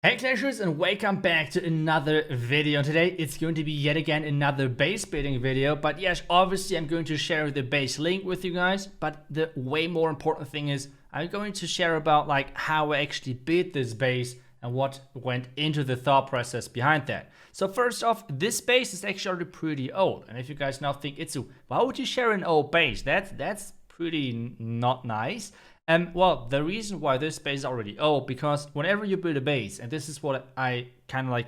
Hey Clashers, and welcome back to another video. Today it's going to be yet again another base building video, but yes, obviously I'm going to share the base link with you guys, but the way more important thing is I'm going to share about like how I actually built this base and what went into the thought process behind that. So first off, this base is actually already pretty old, and if you guys now think iTzu, why would you share an old base? That's pretty not nice. Well, the reason why this base is already old, because whenever you build a base, and this is what I kind of like,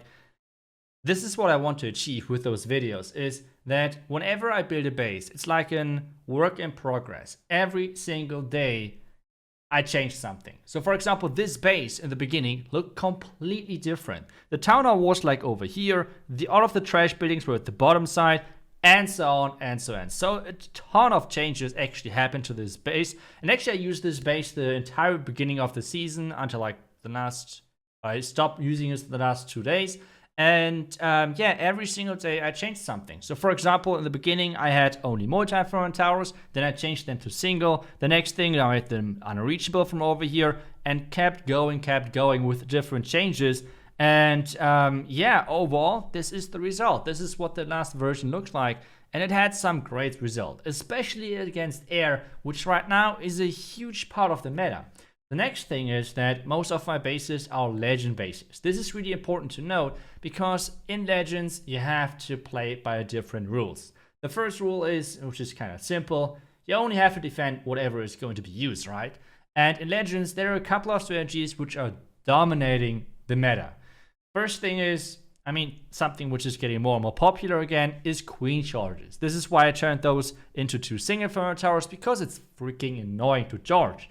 this is what I want to achieve with those videos, is that whenever I build a base, it's like a work in progress. Every single day, I change something. So for example, this base in the beginning looked completely different. The town hall was like over here, all of the trash buildings were at the bottom side, and so on and so on. So a ton of changes actually happened to this base. And actually I used this base the entire beginning of the season until like I stopped using it the last 2 days. And yeah, every single day I changed something. So for example, in the beginning I had only multi-front towers, then I changed them to single. The next thing I made them unreachable from over here, and kept going with different changes. And yeah, overall, this is the result. This is what the last version looks like. And it had some great result, especially against air, which right now is a huge part of the meta. The next thing is that most of my bases are legend bases. This is really important to note because in legends, you have to play by different rules. The first rule is, which is kind of simple, you only have to defend whatever is going to be used, right? And in legends, there are a couple of strategies which are dominating the meta. First thing is, something which is getting more and more popular again is queen charges. This is why I turned those into 2 single front towers, because it's freaking annoying to charge.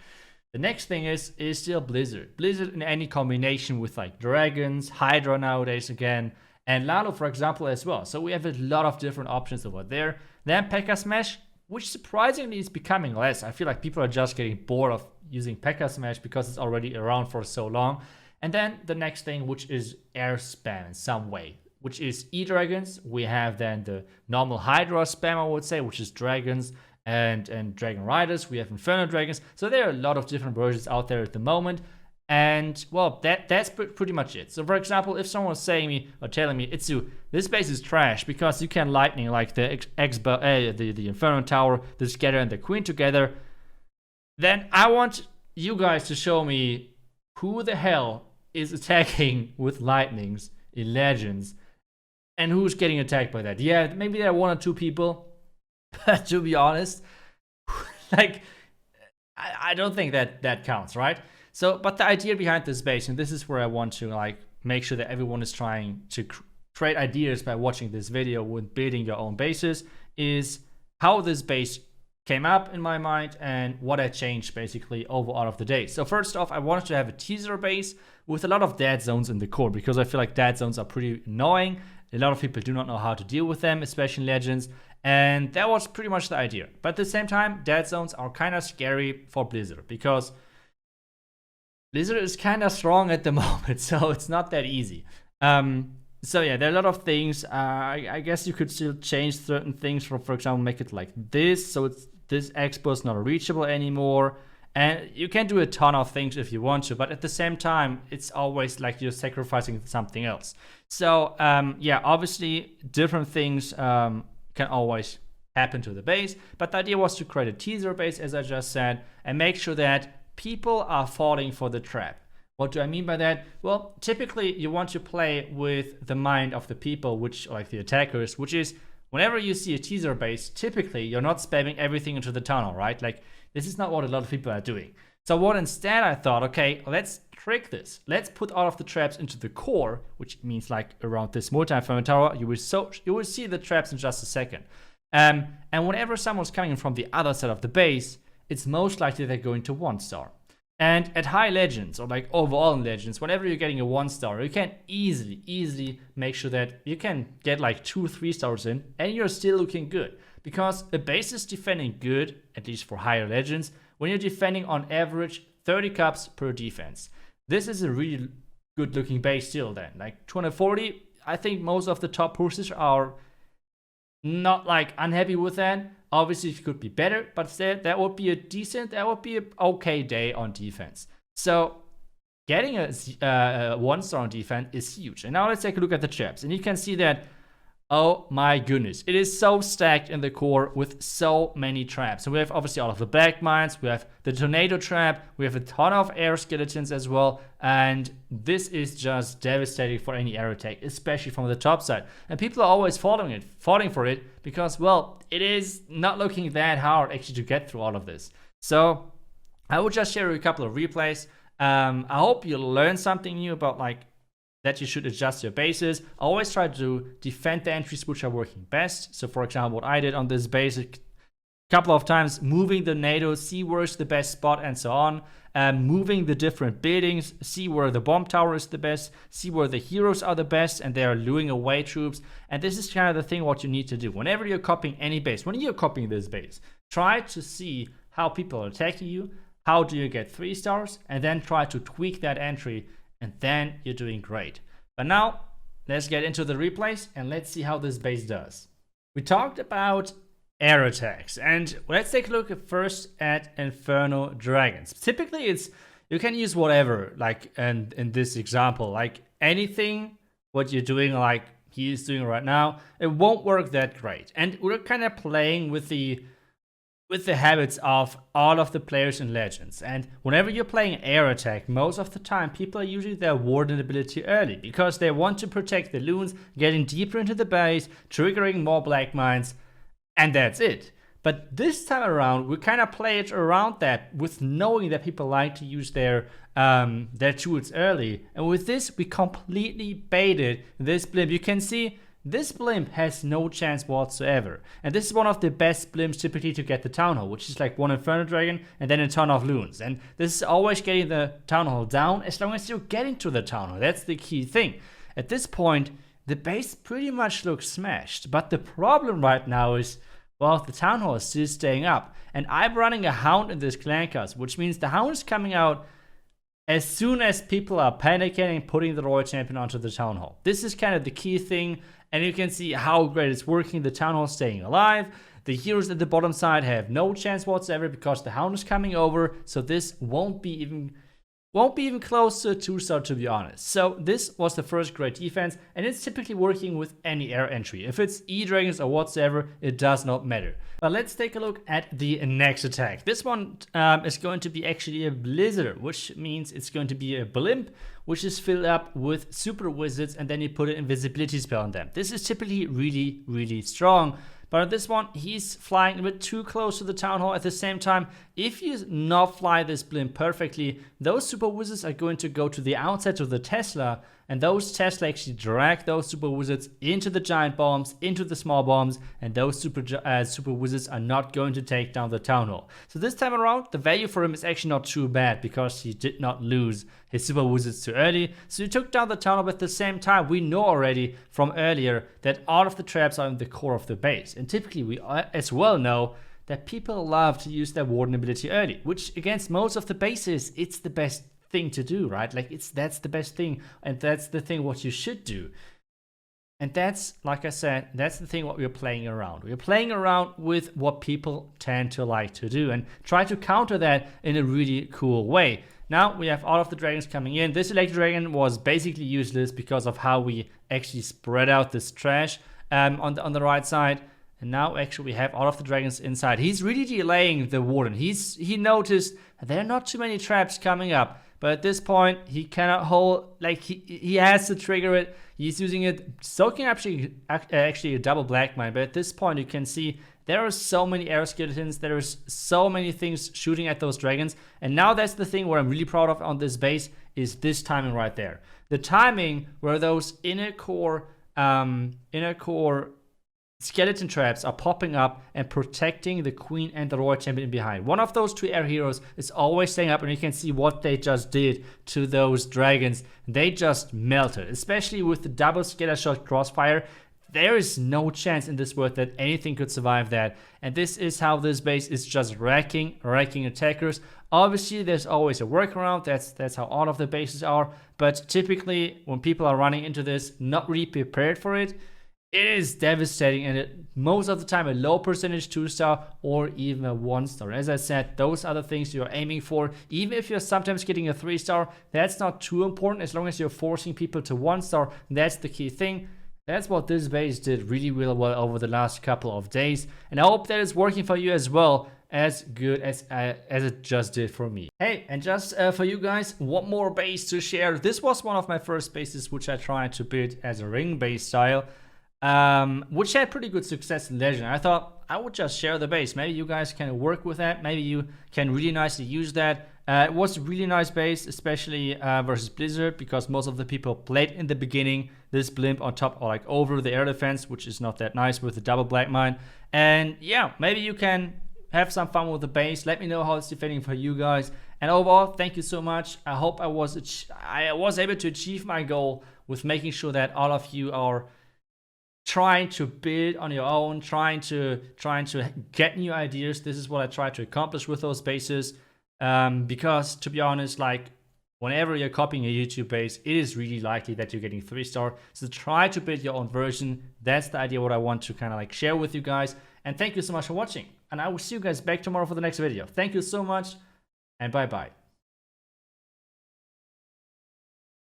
The next thing is still Blizzard. Blizzard in any combination with like dragons, Hydra nowadays again, and Lalo for example as well. So we have a lot of different options over there. Then P.E.K.K.A Smash, which surprisingly is becoming less. I feel like people are just getting bored of using P.E.K.K.A Smash because it's already around for so long. And then the next thing, which is air spam in some way, which is E-Dragons. We have then the normal Hydra spam, I would say, which is dragons and Dragon Riders. We have Inferno Dragons. So there are a lot of different versions out there at the moment. And well, that's pretty much it. So for example, if someone was saying me or telling me, iTzu, this base is trash because you can lightning like the Inferno Tower, the Scatter and the Queen together, then I want you guys to show me who the hell is attacking with lightnings in legends and who's getting attacked by that. Yeah, maybe there are 1 or 2 people, but to be honest, like I don't think that counts, right? So but the idea behind this base, and this is where I want to like make sure that everyone is trying to create ideas by watching this video when building your own bases, is how this base came up in my mind and what I changed basically over all of the days. So first off, I wanted to have a teaser base with a lot of dead zones in the core, because I feel like dead zones are pretty annoying. A lot of people do not know how to deal with them, especially in legends, and that was pretty much the idea. But at the same time, dead zones are kind of scary for Blizzard, because Blizzard is kind of strong at the moment, so it's not that easy. So yeah, there are a lot of things. I guess you could still change certain things. For example, make it like this, so this expo is not reachable anymore. And you can do a ton of things if you want to, but at the same time, it's always like you're sacrificing something else. So yeah, obviously different things can always happen to the base, but the idea was to create a teaser base, as I just said, and make sure that people are falling for the trap. What do I mean by that? Well, typically you want to play with the mind of the people, which like the attackers, which is whenever you see a teaser base, typically you're not spamming everything into the tunnel, right? Like this is not what a lot of people are doing. So what instead I thought, okay, let's trick this. Let's put all of the traps into the core, which means like around this multi-front tower. You will see the traps in just a second. And whenever someone's coming from the other side of the base, it's most likely they're going to 1-star. And at high legends, or like overall in legends, whenever you're getting a 1-star, you can easily make sure that you can get like 2-3 stars in, and you're still looking good. Because a base is defending good, at least for higher legends, when you're defending on average 30 cups per defense. This is a really good looking base still then. Like 240, I think most of the top pushers are not like unhappy with that. Obviously, it could be better, but that would be a okay day on defense. So getting a 1-star on defense is huge. And now let's take a look at the traps. And you can see that, oh my goodness, it is so stacked in the core with so many traps. So we have obviously all of the black mines, we have the tornado trap, we have a ton of air skeletons as well, and this is just devastating for any air attack, especially from the top side. And people are always falling for it because, well, it is not looking that hard actually to get through all of this. So I will just share a couple of replays. I hope you learn something new about like that you should adjust your bases. Always try to defend the entries which are working best. So for example, what I did on this base a couple of times, moving the NATO, see where's the best spot and so on. Moving the different buildings, see where the bomb tower is the best, see where the heroes are the best and they are luring away troops. And this is kind of the thing what you need to do. Whenever you're copying any base, when you're copying this base, try to see how people are attacking you, how do you get 3 stars, and then try to tweak that entry, and then you're doing great. But now, let's get into the replays and let's see how this base does. We talked about air attacks, and let's take a look first at Inferno Dragons. Typically, you can use whatever, like in this example, like anything what you're doing, like he is doing right now, it won't work that great. And we're kind of playing with the habits of all of the players in Legends. And whenever you're playing air attack, most of the time people are using their warden ability early because they want to protect the loons, getting deeper into the base, triggering more black mines, and that's it. But this time around, we kind of play it around that with knowing that people like to use their tools early. And with this, we completely baited this blimp. You can see this blimp has no chance whatsoever. And this is one of the best blimps typically to get the Town Hall, which is like 1 Inferno Dragon and then a ton of loons. And this is always getting the Town Hall down as long as you're getting to the Town Hall. That's the key thing. At this point, the base pretty much looks smashed. But the problem right now is, well, the Town Hall is still staying up. And I'm running a Hound in this clan cast, which means the Hound is coming out as soon as people are panicking and putting the Royal Champion onto the Town Hall. This is kind of the key thing. And you can see how great it's working. The Town Hall is staying alive. The heroes at the bottom side have no chance whatsoever because the Hound is coming over. So this won't be even close to a 2-star, to be honest. So this was the first great defense, and it's typically working with any air entry. If it's E-Dragons or whatsoever, it does not matter. But let's take a look at the next attack. This one is going to be actually a Blizzard, which means it's going to be a blimp, which is filled up with super wizards, and then you put an invisibility spell on them. This is typically really, really strong. But on this one, he's flying a bit too close to the Town Hall. At the same time, if you not fly this blimp perfectly, those super wizards are going to go to the outside of the Tesla, and those Tesla actually drag those super wizards into the giant bombs, into the small bombs, and those super wizards are not going to take down the Town Hall. So this time around, the value for him is actually not too bad because he did not lose his super wizards too early. So he took down the Town Hall, but at the same time, we know already from earlier that all of the traps are in the core of the base. And typically, we as well know that people love to use their warden ability early, which against most of the bases, it's the best thing to do, right? Like that's the best thing, and that's the thing what you should do. And that's, like I said, that's the thing what we're playing around. We're playing around with what people tend to like to do and try to counter that in a really cool way. Now we have all of the dragons coming in. This electric dragon was basically useless because of how we actually spread out this trash on the right side. And now actually we have all of the dragons inside. He's really delaying the warden. He noticed there are not too many traps coming up. But at this point, he cannot hold, like he has to trigger it. He's using it, soaking actually a double black mine. But at this point, you can see there are so many air skeletons. There's so many things shooting at those dragons. And now that's the thing where I'm really proud of on this base is this timing right there. The timing where those inner core skeleton traps are popping up and protecting the queen and the royal champion behind. One of those 2 air heroes is always staying up, and you can see what they just did to those dragons. They just melted, especially with the double scatter shot crossfire. There is no chance in this world that anything could survive that. And this is how this base is just wrecking attackers. Obviously, there's always a workaround. That's how all of the bases are. But typically, when people are running into this, not really prepared for it, it is devastating, and most of the time a low percentage 2-star or even a 1-star. As I said, those are the things you're aiming for. Even if you're sometimes getting a 3-star, that's not too important. As long as you're forcing people to 1-star, that's the key thing. That's what this base did really well over the last couple of days, and I hope that it's working for you as well, as good as it just did for me. Hey, and just for you guys, one more base to share. This was one of my first bases which I tried to build as a ring base style, which had pretty good success in Legend. I thought I would just share the base. Maybe you guys can work with that. Maybe you can really nicely use that. It was a really nice base, especially versus Blizzard, because most of the people played in the beginning this blimp on top or like over the air defense, which is not that nice with the double black mine. And yeah, maybe you can have some fun with the base. Let me know how it's defending for you guys. And overall, thank you so much. I hope I was able to achieve my goal with making sure that all of you are trying to build on your own, trying to get new ideas. This is what I try to accomplish with those bases. Because to be honest, like whenever you're copying a YouTube base, it is really likely that you're getting 3-star. So try to build your own version. That's the idea what I want to kind of like share with you guys. And thank you so much for watching. And I will see you guys back tomorrow for the next video. Thank you so much, and bye-bye.